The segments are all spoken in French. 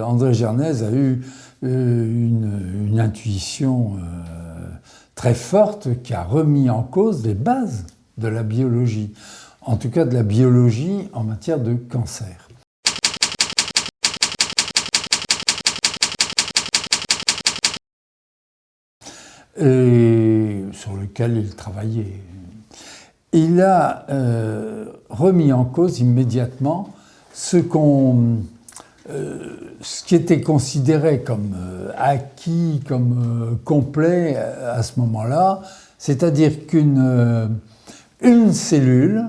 André Gernez a eu une intuition très forte qui a remis en cause les bases de la biologie, en tout cas de la biologie en matière de cancer. Et sur lequel il travaillait. Il a remis en cause immédiatement ce qui était considéré comme acquis, comme complet à ce moment-là, c'est-à-dire qu'une cellule,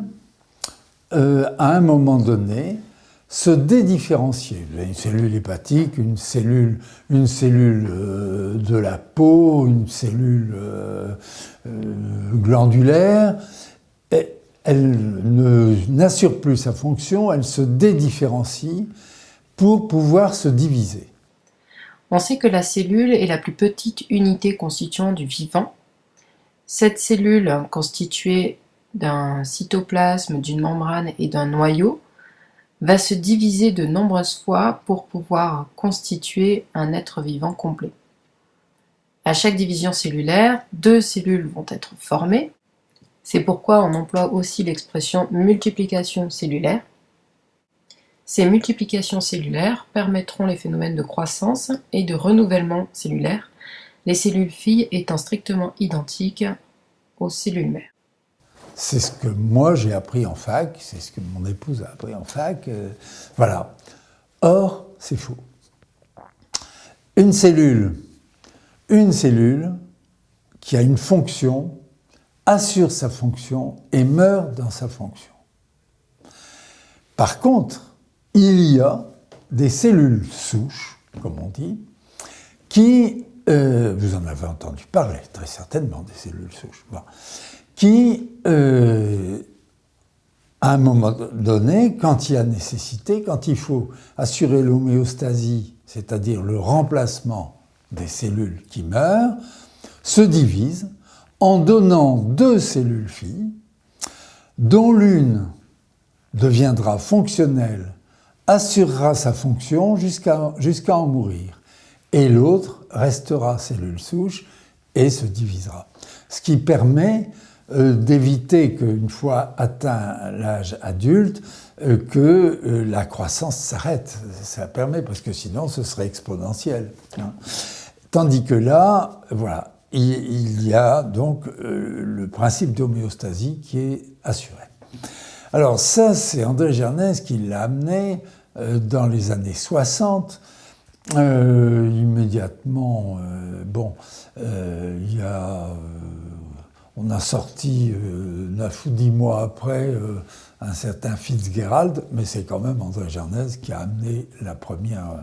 à un moment donné, se dédifférencier. Une cellule hépatique, une cellule de la peau, une cellule glandulaire, elle n'assure plus sa fonction, elle se dédifférencie pour pouvoir se diviser. On sait que la cellule est la plus petite unité constituant du vivant. Cette cellule, constituée d'un cytoplasme, d'une membrane et d'un noyau, va se diviser de nombreuses fois pour pouvoir constituer un être vivant complet. À chaque division cellulaire, 2 cellules vont être formées. C'est pourquoi on emploie aussi l'expression multiplication cellulaire. Ces multiplications cellulaires permettront les phénomènes de croissance et de renouvellement cellulaire, les cellules filles étant strictement identiques aux cellules mères. C'est ce que moi j'ai appris en fac, c'est ce que mon épouse a appris en fac, voilà. Or, c'est faux. Une cellule qui a une fonction, assure sa fonction et meurt dans sa fonction. Par contre, il y a des cellules souches, comme on dit, qui, vous en avez entendu parler très certainement des cellules souches, bon, qui, à un moment donné, quand il y a nécessité, quand il faut assurer l'homéostasie, c'est-à-dire le remplacement des cellules qui meurent, se divisent en donnant 2 cellules filles, dont l'une deviendra fonctionnelle, assurera sa fonction jusqu'à en mourir, et l'autre restera cellule souche et se divisera. Ce qui permet d'éviter qu'une fois atteint l'âge adulte, que la croissance s'arrête. Ça permet, parce que sinon ce serait exponentiel. Tandis que là, voilà, il y a donc le principe d'homéostasie qui est assuré. Alors ça, c'est André Gernez qui l'a amené dans les années 60. Immédiatement, on a sorti 9 ou 10 mois après un certain Fitzgerald, mais c'est quand même André Gernez qui a amené la première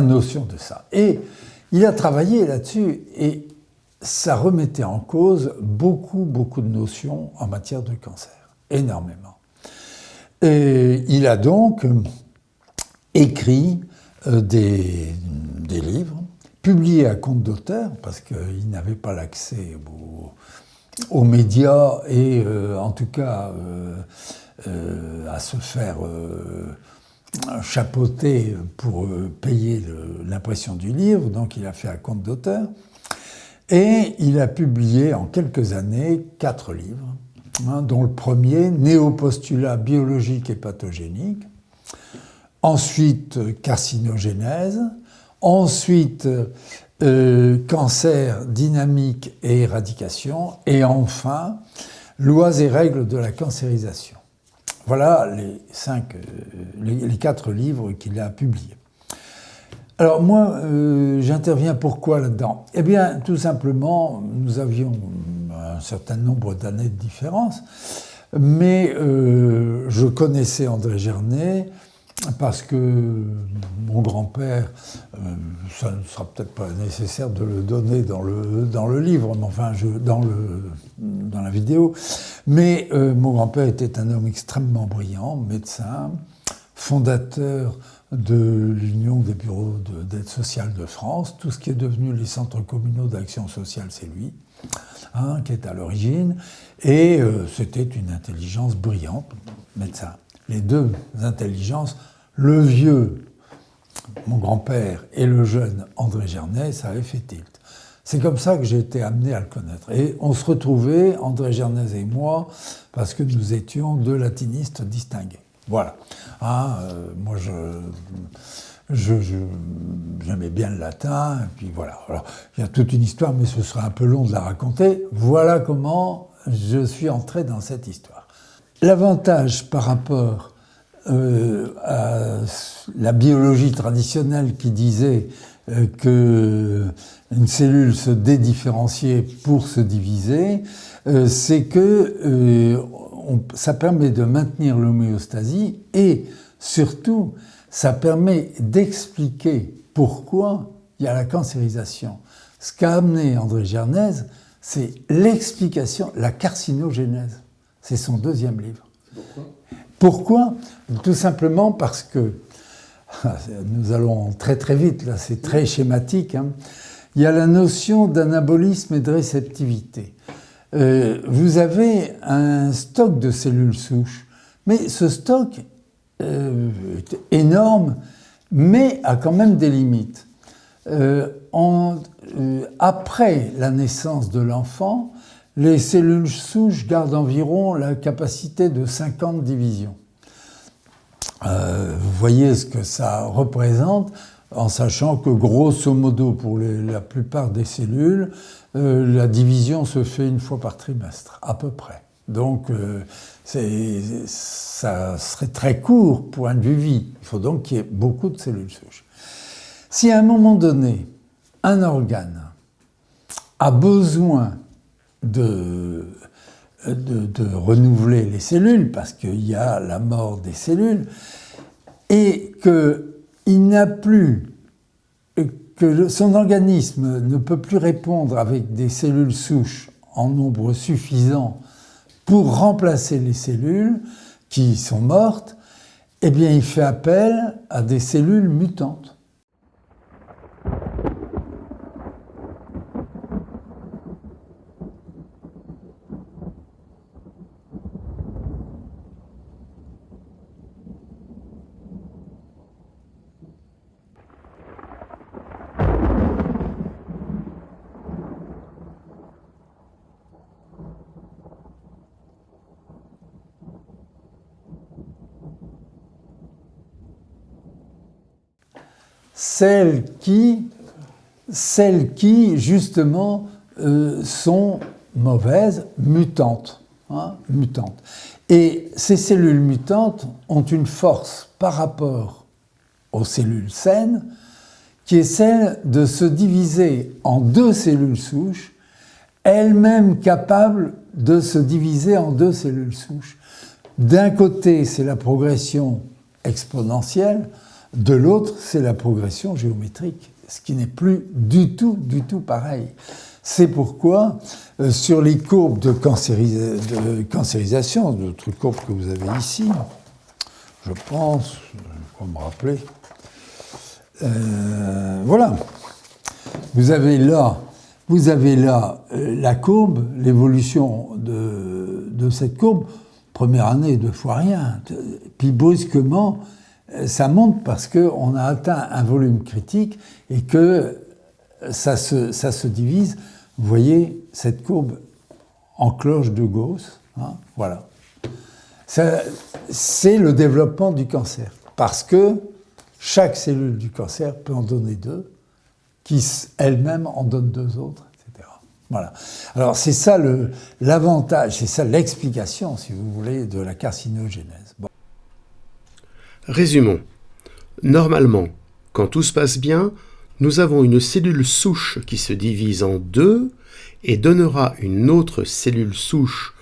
notion de ça. Et il a travaillé là-dessus et ça remettait en cause beaucoup de notions en matière de cancer, énormément. Et il a donc écrit des livres, publiés à compte d'auteur, parce qu'il n'avait pas l'accès aux médias et en tout cas à se faire chapeauter pour payer l'impression du livre, donc il a fait à compte d'auteur. Et il a publié en quelques années 4 livres, dont le premier, Néopostulat biologique et pathogénique, ensuite Carcinogénèse, ensuite Cancer, dynamique et éradication, et enfin Lois et règles de la cancérisation. Voilà les 4 livres qu'il a publiés. Alors moi, j'interviens pourquoi là-dedans ? Eh bien, tout simplement, nous avions un certain nombre d'années de différence, mais je connaissais André Gernez parce que mon grand-père, ça ne sera peut-être pas nécessaire de le donner dans le livre, mais enfin dans la vidéo, mais mon grand-père était un homme extrêmement brillant, médecin, fondateur de l'Union des bureaux d'aide sociale de France. Tout ce qui est devenu les centres communaux d'action sociale, c'est lui, qui est à l'origine. Et c'était une intelligence brillante, médecin. Les 2 intelligences, le vieux mon grand-père et le jeune André Gernès avaient fait tilt. C'est comme ça que j'ai été amené à le connaître. Et on se retrouvait, André Gernès et moi, parce que nous étions deux latinistes distingués. Voilà. Moi, j'aimais bien le latin, et puis voilà. Alors, il y a toute une histoire, mais ce serait un peu long de la raconter. Voilà comment je suis entré dans cette histoire. L'avantage par rapport à la biologie traditionnelle qui disait qu'une cellule se dédifférenciait pour se diviser, c'est que ça permet de maintenir l'homéostasie et surtout, ça permet d'expliquer pourquoi il y a la cancérisation. Ce qu'a amené André Gernès, c'est l'explication, la carcinogénèse. C'est son deuxième livre. Pourquoi ? Tout simplement parce que, nous allons très très vite, là c'est très schématique, hein. Il y a la notion d'anabolisme et de réceptivité. Vous avez un stock de cellules souches, mais ce stock est énorme, mais a quand même des limites. Après la naissance de l'enfant, les cellules souches gardent environ la capacité de 50 divisions. Vous voyez ce que ça représente, en sachant que grosso modo, pour la plupart des cellules, la division se fait une fois par trimestre, à peu près. Donc, ça serait très court point de vue vie. Il faut donc qu'il y ait beaucoup de cellules souches. Si à un moment donné, un organe a besoin de renouveler les cellules, parce qu'il y a la mort des cellules, et qu'il n'a plus, que son organisme ne peut plus répondre avec des cellules souches en nombre suffisant pour remplacer les cellules qui sont mortes, eh bien il fait appel à des cellules mutantes. Celles qui justement, sont mauvaises, mutantes. Mutantes. Et ces cellules mutantes ont une force par rapport aux cellules saines, qui est celle de se diviser en deux cellules souches, elles-mêmes capables de se diviser en deux cellules souches. D'un côté, c'est la progression exponentielle, de l'autre, c'est la progression géométrique, ce qui n'est plus du tout pareil. C'est pourquoi, sur les courbes de cancérisation, d'autres courbes que vous avez ici, je pense, je vais me rappeler, voilà. Vous avez là la courbe, l'évolution de cette courbe. Première année, 2 fois rien. Puis brusquement, ça monte parce qu'on a atteint un volume critique et que ça se divise. Vous voyez cette courbe en cloche de Gauss. Voilà. C'est le développement du cancer. Parce que chaque cellule du cancer peut en donner 2, qui elle-même en donne 2 autres, etc. Voilà. Alors c'est ça l'avantage, c'est ça l'explication, si vous voulez, de la carcinogénèse. Bon. Résumons. Normalement, quand tout se passe bien, nous avons une cellule souche qui se divise en 2 et donnera une autre cellule souche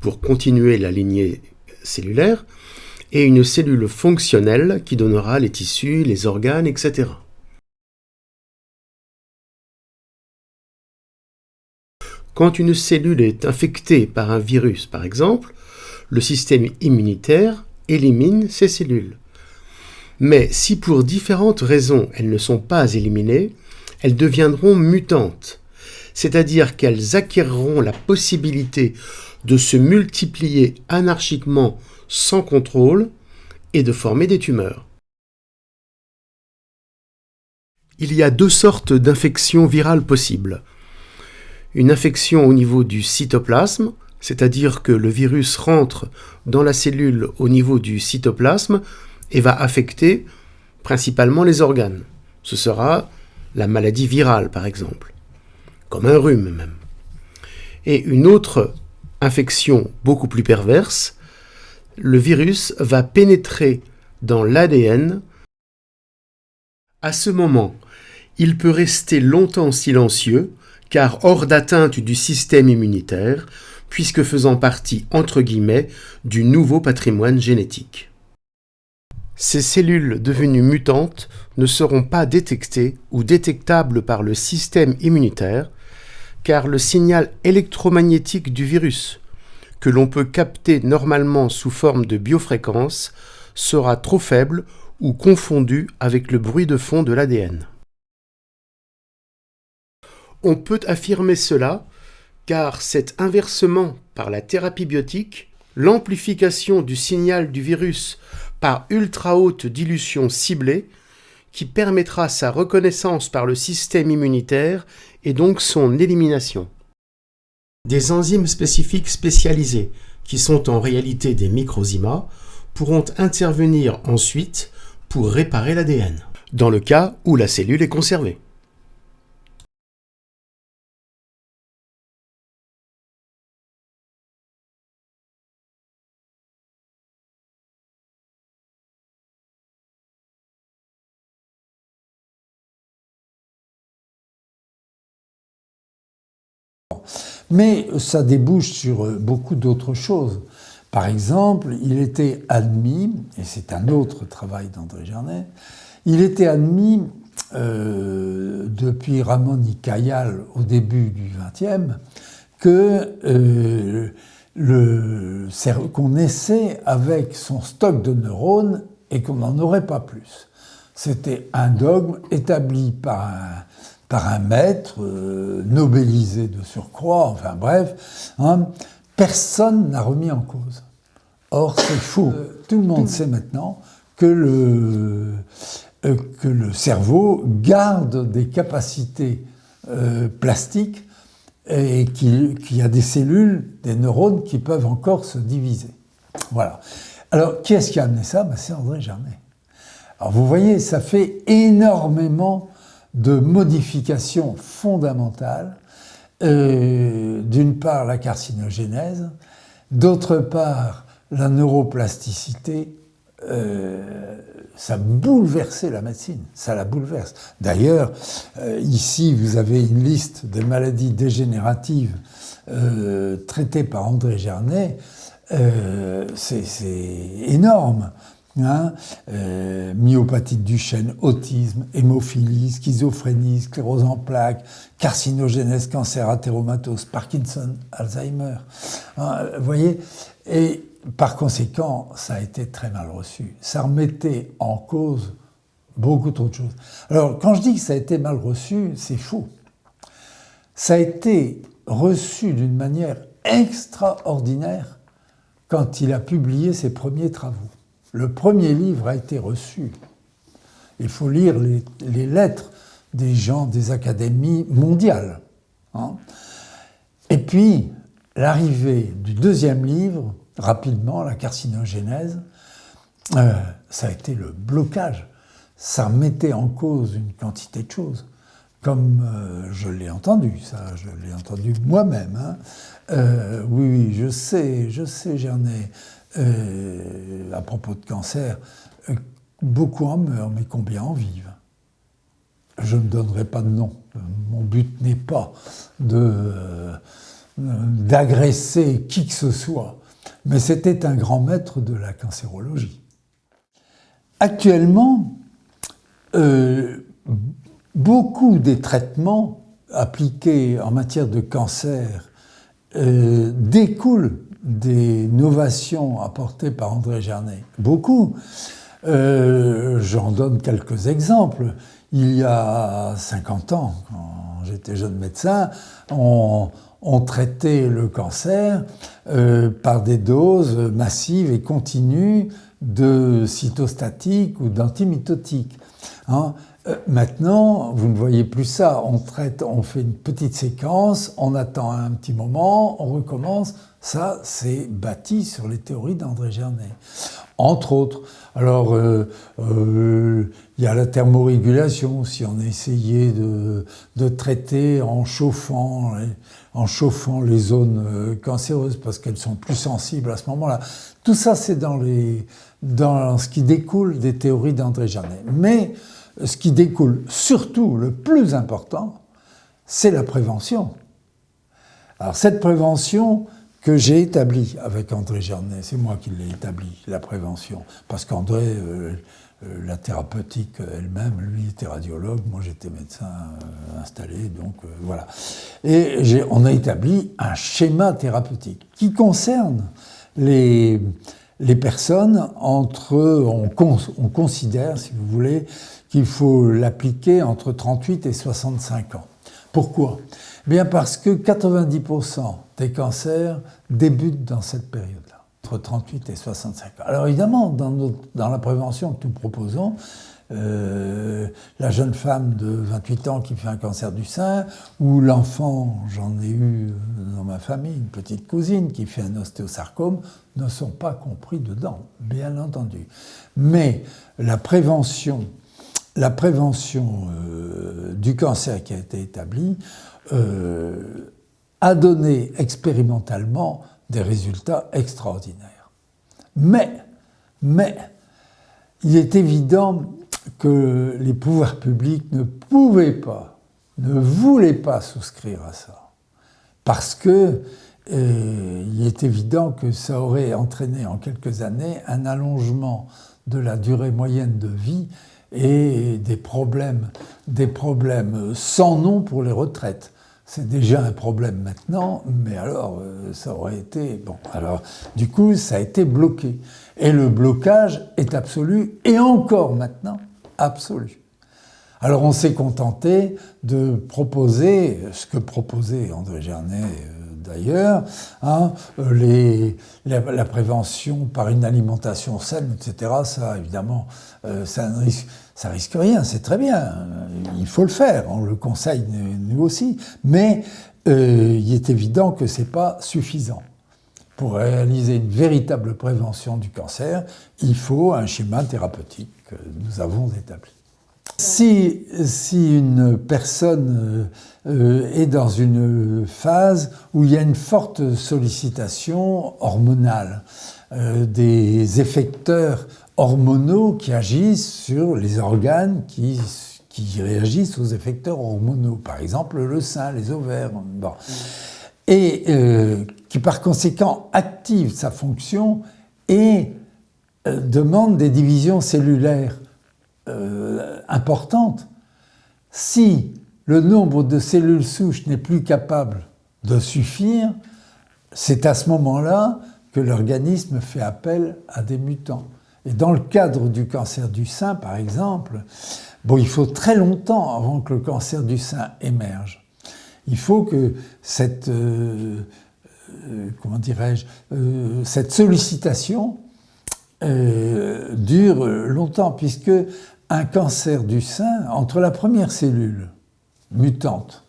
pour continuer la lignée cellulaire et une cellule fonctionnelle qui donnera les tissus, les organes, etc. Quand une cellule est infectée par un virus, par exemple, le système immunitaire élimine ces cellules. Mais si pour différentes raisons elles ne sont pas éliminées, elles deviendront mutantes, c'est-à-dire qu'elles acquerront la possibilité de se multiplier anarchiquement sans contrôle et de former des tumeurs. Il y a deux sortes d'infections virales possibles. Une infection au niveau du cytoplasme, c'est-à-dire que le virus rentre dans la cellule au niveau du cytoplasme et va affecter principalement les organes. Ce sera la maladie virale, par exemple, comme un rhume même. Et une autre infection beaucoup plus perverse, le virus va pénétrer dans l'ADN. À ce moment, il peut rester longtemps silencieux, car hors d'atteinte du système immunitaire, puisque faisant partie, entre guillemets, du nouveau patrimoine génétique. Ces cellules devenues mutantes ne seront pas détectées ou détectables par le système immunitaire, car le signal électromagnétique du virus, que l'on peut capter normalement sous forme de biofréquence, sera trop faible ou confondu avec le bruit de fond de l'ADN. On peut affirmer cela car c'est inversement par la thérapie biotique, l'amplification du signal du virus par ultra-haute dilution ciblée qui permettra sa reconnaissance par le système immunitaire et donc son élimination. Des enzymes spécifiques spécialisées, qui sont en réalité des microzymas, pourront intervenir ensuite pour réparer l'ADN, dans le cas où la cellule est conservée. Mais ça débouche sur beaucoup d'autres choses. Par exemple, il était admis, et c'est un autre travail d'André Jernet, il était admis depuis Ramón y Cajal au début du XXe qu'on naissait avec son stock de neurones et qu'on n'en aurait pas plus. C'était un dogme établi par un maître, nobélisé de surcroît, enfin bref, hein, personne n'a remis en cause. Or, c'est faux. Tout le monde sait maintenant que le cerveau garde des capacités plastiques et qu'il y a des cellules, des neurones qui peuvent encore se diviser. Voilà. Alors, qui est-ce qui a amené ça? C'est André Jernet. Alors, vous voyez, ça fait énormément de modifications fondamentales. D'une part, la carcinogénèse, d'autre part, la neuroplasticité. Ça a bouleversé la médecine, ça la bouleverse. D'ailleurs, ici, vous avez une liste des maladies dégénératives traitées par André Jernet. C'est énorme. Hein, myopathie de Duchenne, autisme, hémophilie, schizophrénie, sclérose en plaques, carcinogénèse, cancer athéromatose, Parkinson, Alzheimer. Hein, vous voyez, et par conséquent, ça a été très mal reçu. Ça remettait en cause beaucoup trop de choses. Alors, quand je dis que ça a été mal reçu, c'est faux. Ça a été reçu d'une manière extraordinaire quand il a publié ses premiers travaux. Le premier livre a été reçu. Il faut lire les lettres des gens des académies mondiales. Hein. Et puis, l'arrivée du deuxième livre, rapidement, la carcinogénèse, ça a été le blocage. Ça mettait en cause une quantité de choses. Comme je l'ai entendu, ça, je l'ai entendu moi-même. Hein. Oui, je sais, Jernet. À propos de cancer, beaucoup en meurent, mais combien en vivent? Je ne donnerai pas de nom. Mon but n'est pas d'agresser qui que ce soit, mais c'était un grand maître de la cancérologie. Actuellement, beaucoup des traitements appliqués en matière de cancer découlent des novations apportées par André Jernet. Beaucoup. J'en donne quelques exemples. Il y a 50 ans, quand j'étais jeune médecin, on traitait le cancer par des doses massives et continues de cytostatiques ou d'antimitotiques. Hein. Maintenant, vous ne voyez plus ça. On fait une petite séquence, on attend un petit moment, on recommence. Ça, c'est bâti sur les théories d'André Gernet. Entre autres. Alors, il y a la thermorégulation, si on essayait de traiter en chauffant les zones cancéreuses, parce qu'elles sont plus sensibles à ce moment-là. Tout ça, c'est dans ce qui découle des théories d'André Gernet. Mais ce qui découle surtout, le plus important, c'est la prévention. Alors cette prévention que j'ai établie avec André Gernet, c'est moi qui l'ai établie, la prévention, parce qu'André, la thérapeutique elle-même, lui était radiologue, moi j'étais médecin installé, donc voilà. Et on a établi un schéma thérapeutique qui concerne les personnes on considère, si vous voulez, qu'il faut l'appliquer entre 38 et 65 ans. Pourquoi ? Bien parce que 90% des cancers débutent dans cette période-là, entre 38 et 65 ans. Alors évidemment, dans la prévention que nous proposons, la jeune femme de 28 ans qui fait un cancer du sein, ou l'enfant, j'en ai eu dans ma famille, une petite cousine qui fait un ostéosarcome, ne sont pas compris dedans, bien entendu. Mais la prévention du cancer qui a été établie a donné expérimentalement des résultats extraordinaires. Mais il est évident que les pouvoirs publics ne voulaient pas souscrire à ça. Parce que il est évident que ça aurait entraîné en quelques années un allongement de la durée moyenne de vie et des problèmes sans nom pour les retraites. C'est déjà un problème maintenant, mais alors ça aurait été... Bon, alors du coup, ça a été bloqué. Et le blocage est absolu, et encore maintenant, absolu. Alors on s'est contenté de proposer, ce que proposait André Gernet d'ailleurs, hein, la prévention par une alimentation saine, etc. Ça, évidemment, ça risque rien, c'est très bien. Il faut le faire, on le conseille nous aussi. Mais il est évident que ce n'est pas suffisant. Pour réaliser une véritable prévention du cancer, il faut un schéma thérapeutique que nous avons établi. Si une personne est dans une phase où il y a une forte sollicitation hormonale, des effecteurs hormonaux qui agissent sur les organes qui réagissent aux effecteurs hormonaux, par exemple le sein, les ovaires, bon. Et qui par conséquent active sa fonction et demande des divisions cellulaires importantes. Si le nombre de cellules souches n'est plus capable de suffire, c'est à ce moment-là que l'organisme fait appel à des mutants. Et dans le cadre du cancer du sein, par exemple, il faut très longtemps avant que le cancer du sein émerge. Il faut que cette sollicitation dure longtemps, puisque un cancer du sein, entre la première cellule mutante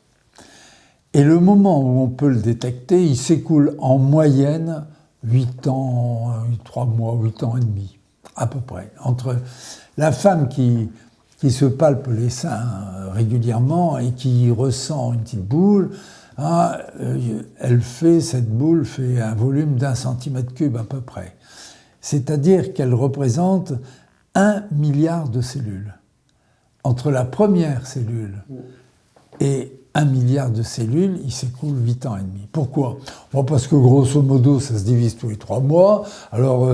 et le moment où on peut le détecter, il s'écoule en moyenne 8 ans, 3 mois, 8 ans et demi, à peu près. Entre la femme qui se palpe les seins régulièrement et qui ressent une petite boule, cette boule fait un volume d'1 cm3 à peu près. C'est-à-dire qu'elle représente 1 milliard de cellules. Entre la première cellule et 1 milliard de cellules, il s'écoule 8 ans et demi. Pourquoi ? Parce que grosso modo, ça se divise tous les 3 mois. Alors,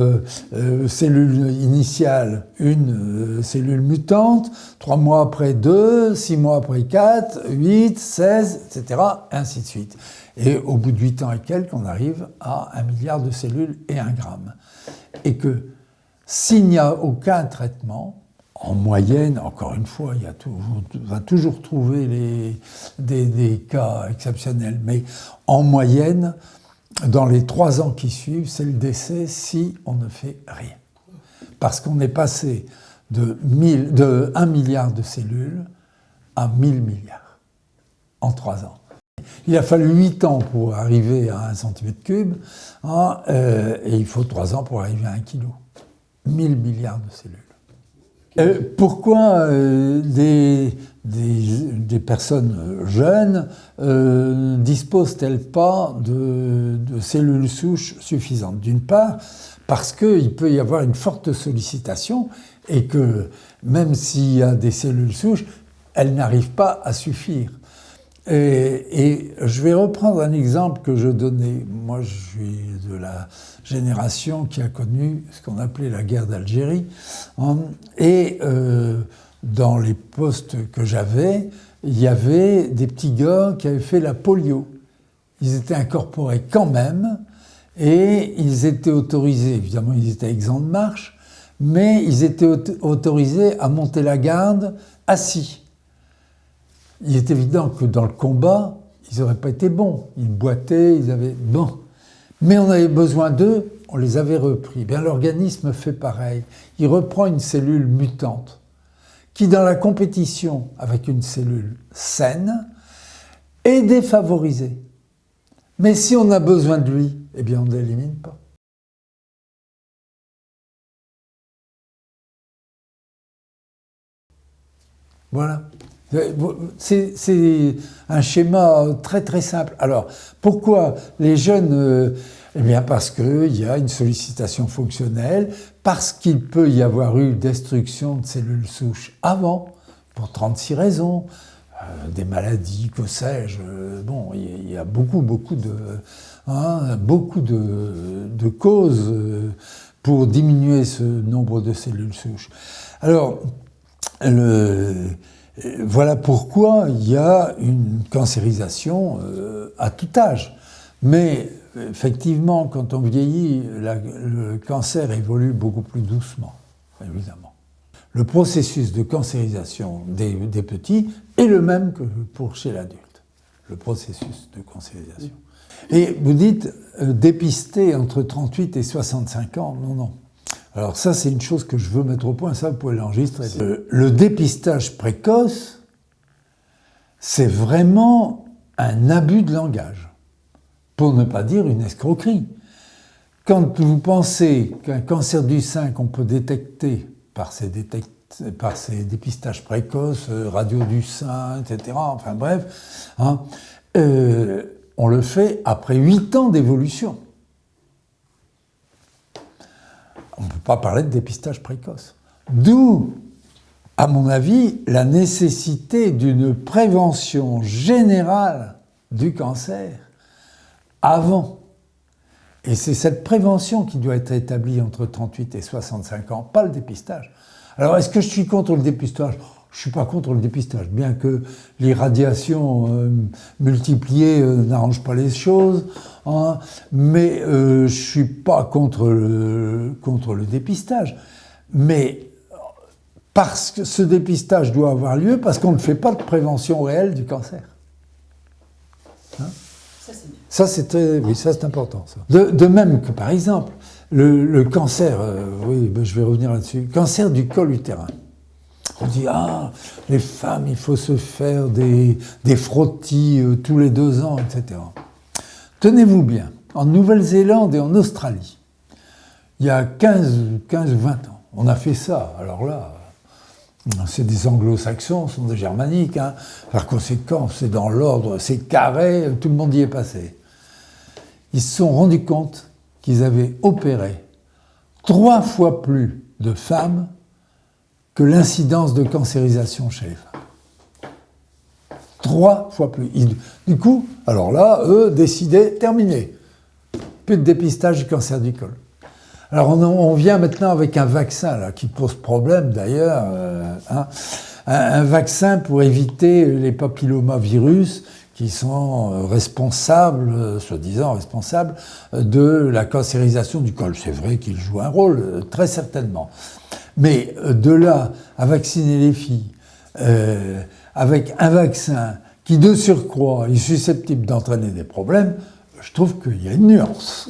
cellule initiale, une cellule mutante, 3 mois après 2, 6 mois après 4, 8, 16, etc., et ainsi de suite. Et au bout de 8 ans et quelques, on arrive à 1 milliard de cellules et 1 gramme. Et que s'il n'y a aucun traitement, en moyenne, encore une fois, on va toujours trouver des cas exceptionnels, mais en moyenne, dans les 3 ans qui suivent, c'est le décès si on ne fait rien. Parce qu'on est passé de 1 milliard de cellules à 1000 milliards en 3 ans. Il a fallu 8 ans pour arriver à 1 cm3, hein, et il faut 3 ans pour arriver à 1 kg. 1000 milliards de cellules. Pourquoi des personnes jeunes disposent-elles pas de cellules souches suffisantes? D'une part, parce qu'il peut y avoir une forte sollicitation et que même s'il y a des cellules souches, elles n'arrivent pas à suffire. Et je vais reprendre un exemple que je donnais. Moi, je suis de la génération qui a connu ce qu'on appelait la guerre d'Algérie. Et dans les postes que j'avais, il y avait des petits gars qui avaient fait la polio. Ils étaient incorporés quand même, et ils étaient autorisés, évidemment ils étaient exempts de marche, mais ils étaient autorisés à monter la garde assis. Il est évident que dans le combat, ils n'auraient pas été bons. Ils boitaient, ils avaient... Bon. Mais on avait besoin d'eux, on les avait repris. Bien, l'organisme fait pareil. Il reprend une cellule mutante qui, dans la compétition avec une cellule saine, est défavorisée. Mais si on a besoin de lui, eh bien, on ne l'élimine pas. Voilà. C'est un schéma très très simple. Alors, pourquoi les jeunes Eh bien parce qu'il y a une sollicitation fonctionnelle, parce qu'il peut y avoir eu destruction de cellules souches avant, pour 36 raisons, des maladies, que sais-je. Bon, il y a beaucoup de causes pour diminuer ce nombre de cellules souches. Alors, voilà pourquoi il y a une cancérisation à tout âge. Mais effectivement, quand on vieillit, le cancer évolue beaucoup plus doucement, évidemment. Le processus de cancérisation des petits est le même que pour chez l'adulte, le processus de cancérisation. Et vous dites, dépister entre 38 et 65 ans, non. Alors ça, c'est une chose que je veux mettre au point, ça vous pouvez l'enregistrer. Le dépistage précoce, c'est vraiment un abus de langage, pour ne pas dire une escroquerie. Quand vous pensez qu'un cancer du sein qu'on peut détecter par ces dépistages précoces, radio du sein, etc., enfin bref, hein, on le fait après 8 ans d'évolution. On ne peut pas parler de dépistage précoce. D'où, à mon avis, la nécessité d'une prévention générale du cancer avant. Et c'est cette prévention qui doit être établie entre 38 et 65 ans, pas le dépistage. Alors, est-ce que je suis contre le dépistage ? Je ne suis pas contre le dépistage, bien que les radiations multipliées n'arrangent pas les choses, hein, mais je ne suis pas contre le dépistage. Mais parce que ce dépistage doit avoir lieu, parce qu'on ne fait pas de prévention réelle du cancer. Hein ? Ça, c'est important. Ça. De même que, par exemple, le cancer, je vais revenir là-dessus, cancer du col utérin. On dit, les femmes, il faut se faire des frottis tous les 2 ans, etc. Tenez-vous bien, en Nouvelle-Zélande et en Australie, il y a 15 ou 20 ans, on a fait ça. Alors là, c'est des anglo-saxons, ce sont des germaniques. Hein. Par conséquent, c'est dans l'ordre, c'est carré, tout le monde y est passé. Ils se sont rendus compte qu'ils avaient opéré 3 fois plus de femmes que l'incidence de cancérisation chez les femmes. 3 fois plus. Du coup, alors là, eux décidaient, terminé. Plus de dépistage du cancer du col. Alors on vient maintenant avec un vaccin là, qui pose problème d'ailleurs, un vaccin pour éviter les papillomavirus qui sont responsables, soi-disant responsables, de la cancérisation du col. C'est vrai qu'ils jouent un rôle, très certainement. Mais de là à vacciner les filles avec un vaccin qui, de surcroît, est susceptible d'entraîner des problèmes, je trouve qu'il y a une nuance.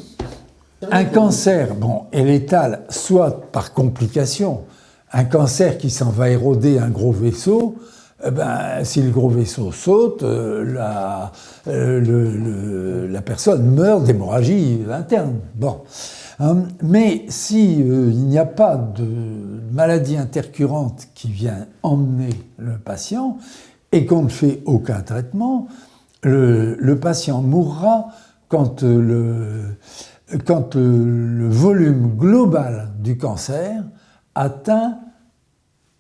Un cancer, est létal, soit par complication, un cancer qui s'en va éroder un gros vaisseau, si le gros vaisseau saute, la personne meurt d'hémorragie interne. Bon. Mais si il n'y a pas de maladie intercurrente qui vient emmener le patient et qu'on ne fait aucun traitement, le patient mourra quand le volume global du cancer atteint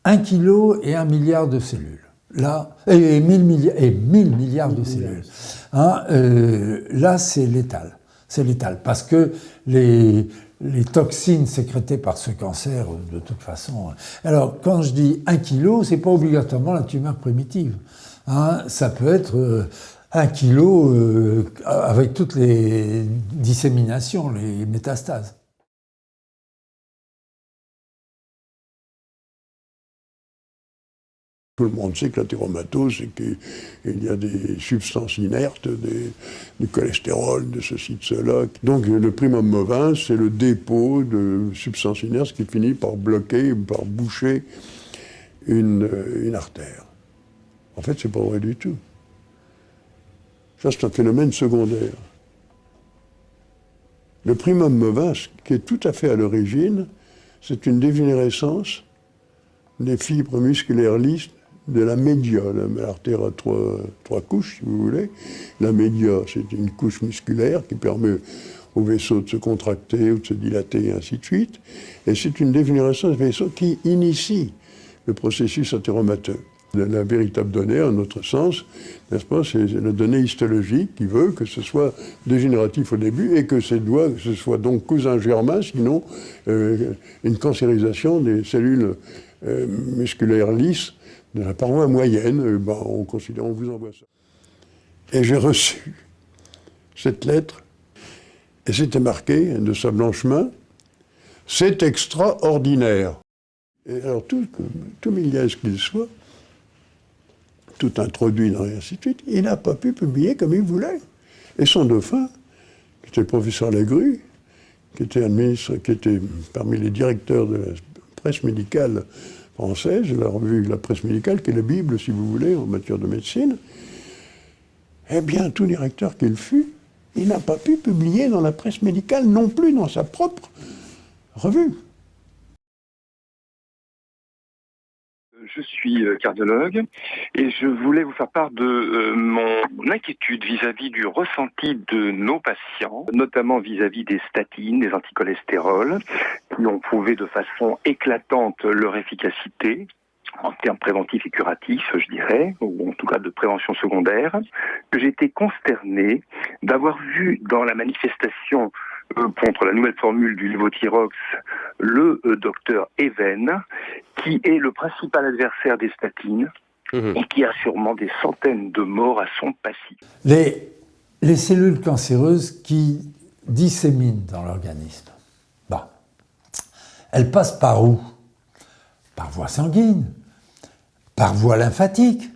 1 kg et 1 milliard de cellules. Là, et 1000 milliards de cellules. Là, c'est létal. C'est létal parce que les toxines sécrétées par ce cancer, de toute façon. Alors, quand je dis 1 kg, c'est pas obligatoirement la tumeur primitive. Ça peut être 1 kg avec toutes les disséminations, les métastases. Tout le monde sait que la théromatose, c'est qu'il y a des substances inertes, du cholestérol, de ceci, de cela. Donc le primum movens, c'est le dépôt de substances inertes qui finit par bloquer, par boucher une artère. En fait, c'est pas vrai du tout. Ça, c'est un phénomène secondaire. Le primum movens, qui est tout à fait à l'origine, c'est une dégénérescence des fibres musculaires lisses de la média. L'artère a trois couches, si vous voulez. La média, c'est une couche musculaire qui permet au vaisseau de se contracter ou de se dilater, et ainsi de suite. Et c'est une dégénérescence des vaisseaux qui initie le processus athéromateux. La véritable donnée, à notre sens, n'est-ce pas, c'est la donnée histologique qui veut que ce soit dégénératif au début et que ce soit donc cousin germain, sinon une cancérisation des cellules musculaires lisses de la paroi moyenne. On vous envoie ça. Et j'ai reçu cette lettre, et c'était marqué de sa blanche main, « C'est extraordinaire ». Et alors, tout miliaise qu'il soit, tout introduit dans et ainsi de suite, il n'a pas pu publier comme il voulait. Et son dauphin, qui était le professeur Lagru, qui était parmi les directeurs de la presse médicale française, la revue La Presse médicale, qui est la Bible, si vous voulez, en matière de médecine, eh bien, tout directeur qu'il fut, il n'a pas pu publier dans la presse médicale, non plus dans sa propre revue. Je suis cardiologue et je voulais vous faire part de mon inquiétude vis-à-vis du ressenti de nos patients, notamment vis-à-vis des statines, des anticholestérols, qui ont prouvé de façon éclatante leur efficacité, en termes préventifs et curatifs, je dirais, ou en tout cas de prévention secondaire, que j'ai été consterné d'avoir vu dans la manifestation contre la nouvelle formule du Levothyrox, le docteur Even, qui est le principal adversaire des statines et qui a sûrement des centaines de morts à son passif. Les cellules cancéreuses qui disséminent dans l'organisme, elles passent par où? Par voie sanguine, par voie lymphatique.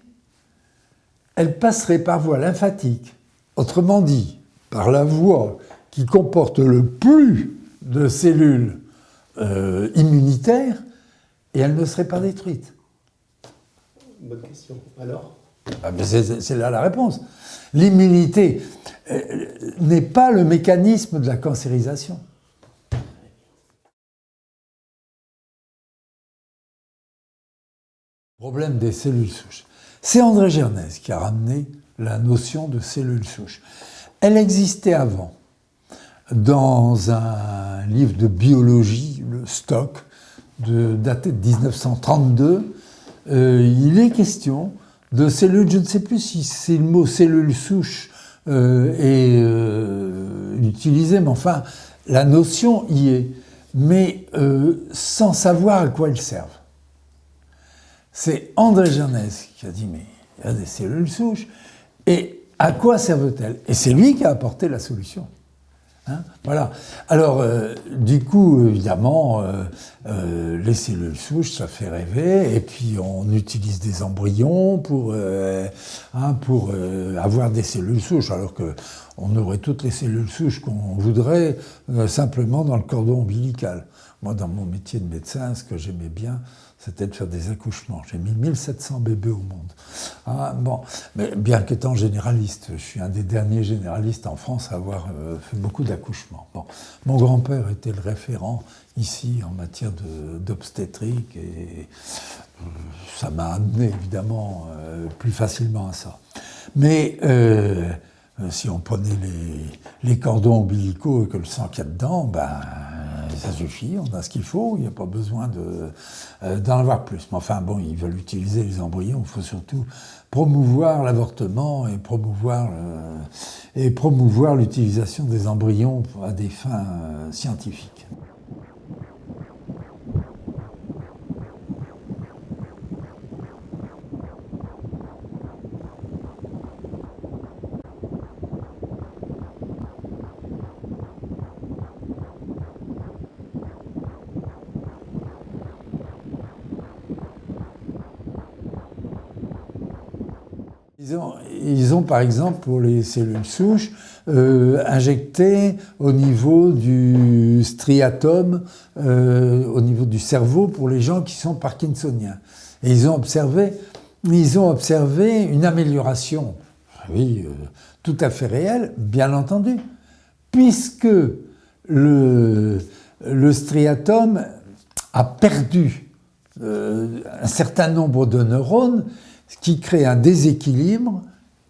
Elles passeraient par voie lymphatique, autrement dit, par la voie qui comporte le plus de cellules immunitaires, et elles ne seraient pas détruites. Bonne question. Alors ? C'est là la réponse. L'immunité n'est pas le mécanisme de la cancérisation. Le problème des cellules souches. C'est André Gernez qui a ramené la notion de cellules souches. Elle existait avant. Dans un livre de biologie, le Stock, daté de 1932, il est question de cellules, je ne sais plus si le mot cellule souche est utilisé, mais enfin, la notion y est, mais sans savoir à quoi elles servent. C'est André Gernez qui a dit, mais il y a des cellules souches, et à quoi servent-elles? Et c'est lui qui a apporté la solution. Voilà. Alors, du coup, évidemment, les cellules souches, ça fait rêver, et puis on utilise des embryons pour avoir des cellules souches, alors qu'on aurait toutes les cellules souches qu'on voudrait simplement dans le cordon ombilical. Moi, dans mon métier de médecin, ce que j'aimais bien, c'était de faire des accouchements. J'ai mis 1700 bébés au monde. Ah, bon, mais bien qu'étant généraliste, je suis un des derniers généralistes en France à avoir fait beaucoup d'accouchements. Bon, mon grand-père était le référent ici en matière d'obstétrique et ça m'a amené évidemment plus facilement à ça. Mais si on prenait les cordons ombilicaux et que le sang qu'il y a dedans, ben, ça suffit, on a ce qu'il faut, il n'y a pas besoin d'en avoir plus. Mais enfin, bon, ils veulent utiliser les embryons, il faut surtout promouvoir l'avortement et promouvoir l'utilisation des embryons à des fins scientifiques. Ils ont par exemple pour les cellules souches injecté au niveau du striatum, au niveau du cerveau pour les gens qui sont parkinsoniens. Et ils ont observé une amélioration, oui, tout à fait réelle, bien entendu, puisque le striatum a perdu un certain nombre de neurones, ce qui crée un déséquilibre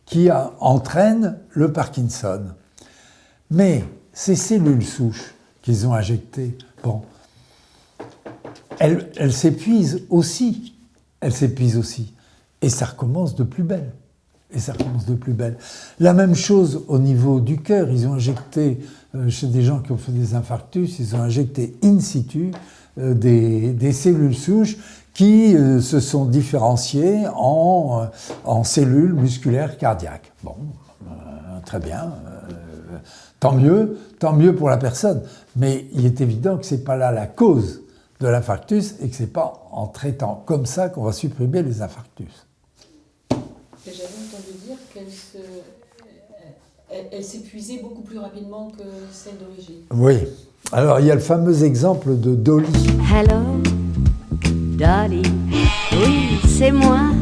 qui entraîne le Parkinson. Mais ces cellules souches qu'ils ont injectées, bon, elles s'épuisent aussi. Elles s'épuisent aussi. Et ça recommence de plus belle. La même chose au niveau du cœur. Ils ont injecté, chez des gens qui ont fait des infarctus, ils ont injecté in situ des cellules souches qui se sont différenciées en cellules musculaires cardiaques. Bon, très bien, tant mieux pour la personne. Mais il est évident que ce n'est pas là la cause de l'infarctus et que ce n'est pas en traitant comme ça qu'on va supprimer les infarctus. J'avais entendu dire qu'elle s'épuisait beaucoup plus rapidement que celle d'origine. Oui. Alors, il y a le fameux exemple de Dolly. Hello, Dolly. Oui, c'est moi,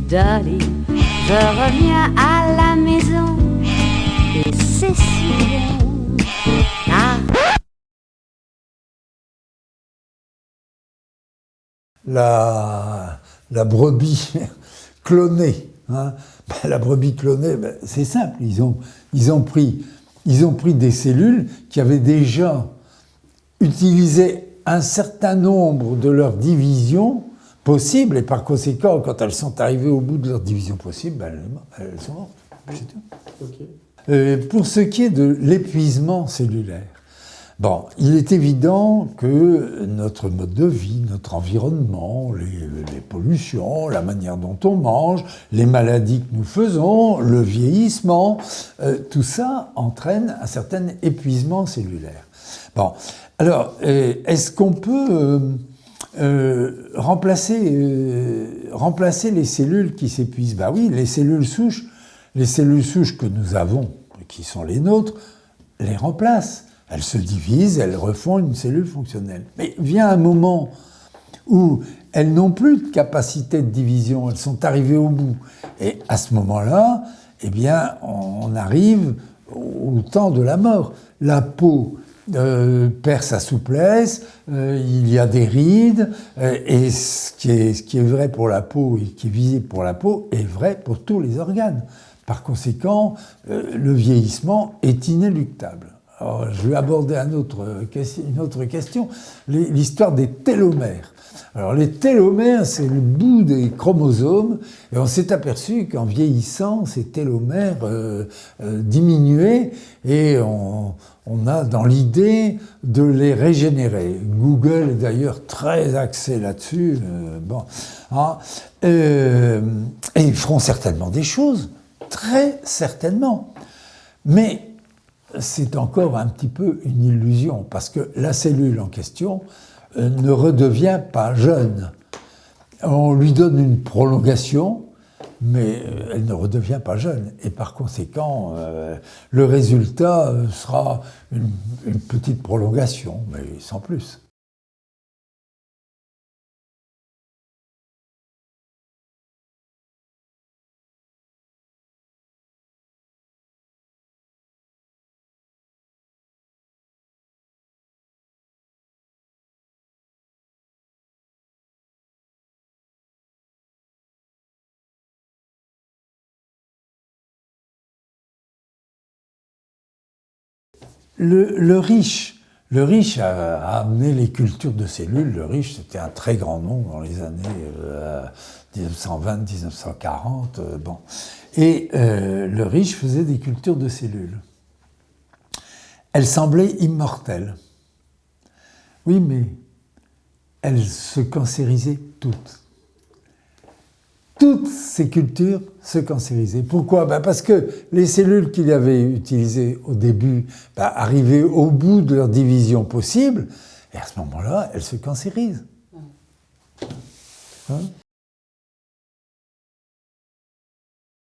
Dolly. Je reviens à la maison et c'est si bon. Ah. La brebis clonée. Hein. La brebis clonée, c'est simple. Ils ont pris des cellules qui avaient déjà utilisé un certain nombre de leurs divisions possibles, et par conséquent, quand elles sont arrivées au bout de leurs divisions possibles, elles sont mortes. C'est tout. Okay. Pour ce qui est de l'épuisement cellulaire, bon, il est évident que notre mode de vie, notre environnement, les pollutions, la manière dont on mange, les maladies que nous faisons, le vieillissement, tout ça entraîne un certain épuisement cellulaire. Bon, alors, est-ce qu'on peut remplacer les cellules qui s'épuisent? Ben oui, les cellules souches que nous avons, qui sont les nôtres, les remplacent. Elles se divisent, elles refont une cellule fonctionnelle. Mais vient un moment où elles n'ont plus de capacité de division, elles sont arrivées au bout. Et à ce moment-là, eh bien, on arrive au temps de la mort. La peau perd sa souplesse, il y a des rides, et ce qui est vrai pour la peau et qui est visible pour la peau est vrai pour tous les organes. Par conséquent, le vieillissement est inéluctable. Alors, je vais aborder une autre question, l'histoire des télomères. Alors, les télomères, c'est le bout des chromosomes, et on s'est aperçu qu'en vieillissant, ces télomères diminuaient, et on a dans l'idée de les régénérer. Google est d'ailleurs très axé là-dessus. Et ils feront certainement des choses, très certainement. Mais c'est encore un petit peu une illusion, parce que la cellule en question ne redevient pas jeune. On lui donne une prolongation, mais elle ne redevient pas jeune. Et par conséquent, le résultat sera une petite prolongation, mais sans plus. le riche a amené les cultures de cellules. Le riche, c'était un très grand nom dans les années 1920-1940. Bon. Et le riche faisait des cultures de cellules. Elles semblaient immortelles. Oui, mais elles se cancérisaient toutes. Toutes ces cultures se cancérisaient. Pourquoi? Parce que les cellules qu'il avait utilisées au début arrivaient au bout de leur division possible, et à ce moment-là, elles se cancérisent. Hein?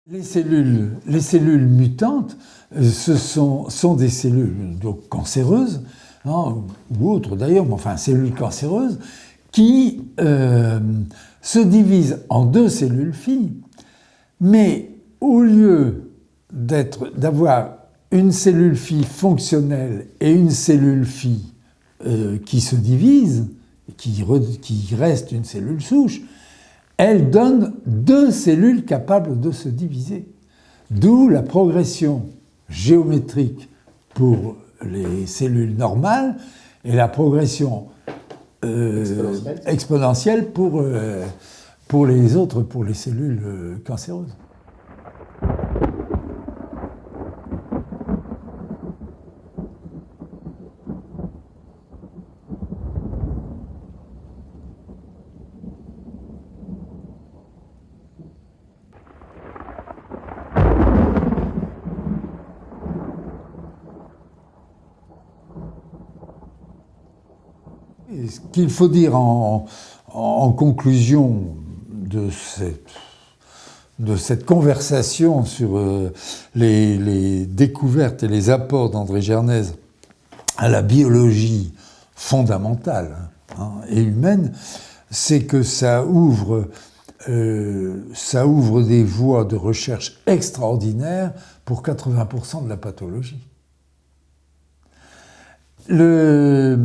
Les cellules mutantes sont des cellules donc cancéreuses, hein, ou autres d'ailleurs, mais enfin cellules cancéreuses, qui se divisent en deux cellules filles, mais au lieu d'avoir une cellule fille fonctionnelle et une cellule fille qui se divise, qui reste une cellule souche, elle donne deux cellules capables de se diviser. D'où la progression géométrique pour les cellules normales et la progression exponentielle pour les autres, pour les cellules cancéreuses. Et ce qu'il faut dire en conclusion de cette conversation sur les découvertes et les apports d'André Gernez à la biologie fondamentale et humaine, c'est que ça ouvre des voies de recherche extraordinaires pour 80% de la pathologie. Le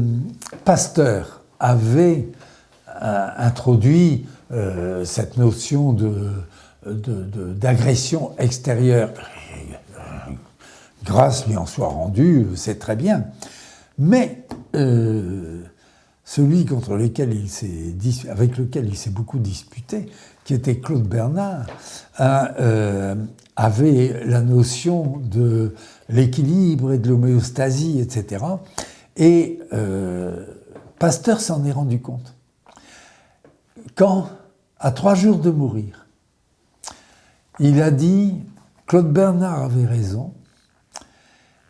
Pasteur avait introduit cette notion d'agression extérieure. Grâce lui en soit rendue, c'est très bien. Mais celui avec lequel il s'est beaucoup disputé, qui était Claude Bernard, avait la notion de l'équilibre et de l'homéostasie, etc. Et Pasteur s'en est rendu compte. Quand, à 3 jours de mourir, il a dit « Claude Bernard avait raison,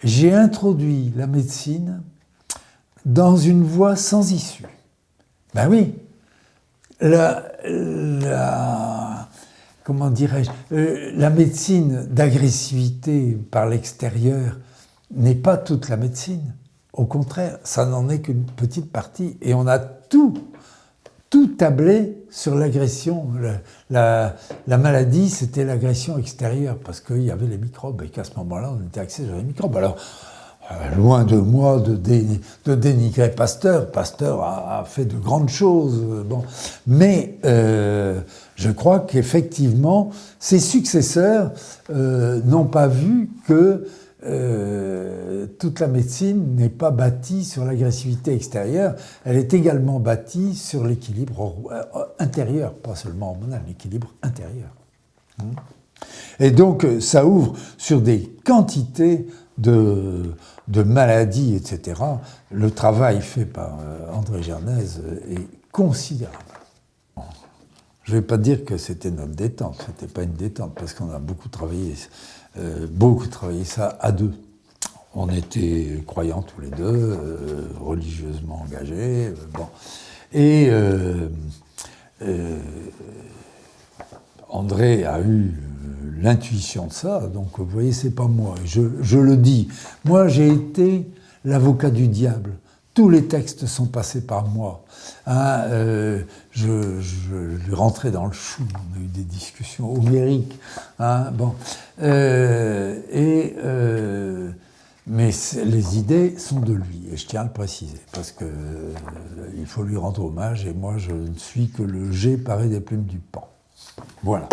j'ai introduit la médecine dans une voie sans issue. » Ben oui, comment dirais-je, la médecine d'agressivité par l'extérieur n'est pas toute la médecine. Au contraire, ça n'en est qu'une petite partie. Et on a tout tablé sur l'agression. La maladie, c'était l'agression extérieure, parce qu'il y avait les microbes, et qu'à ce moment-là, on était axé sur les microbes. Alors, loin de moi de dénigrer Pasteur. Pasteur a fait de grandes choses. Bon. Mais je crois qu'effectivement, ses successeurs n'ont pas vu que toute la médecine n'est pas bâtie sur l'agressivité extérieure, elle est également bâtie sur l'équilibre intérieur, pas seulement hormonal, l'équilibre intérieur. Et donc, ça ouvre sur des quantités de maladies, etc. Le travail fait par André Gernez est considérable. Je ne vais pas dire que c'était notre détente, c'était pas une détente, parce qu'on a beaucoup travaillé ça à deux. On était croyants tous les deux, religieusement engagés. Bon. Et André a eu l'intuition de ça, donc vous voyez, c'est pas moi. Je le dis. Moi, j'ai été l'avocat du diable. Tous les textes sont passés par moi. Je lui rentrais dans le chou, on a eu des discussions homériques. Bon. Mais les idées sont de lui, et je tiens à le préciser, parce que il faut lui rendre hommage, et moi je ne suis que le G paré des plumes du Pan. Voilà.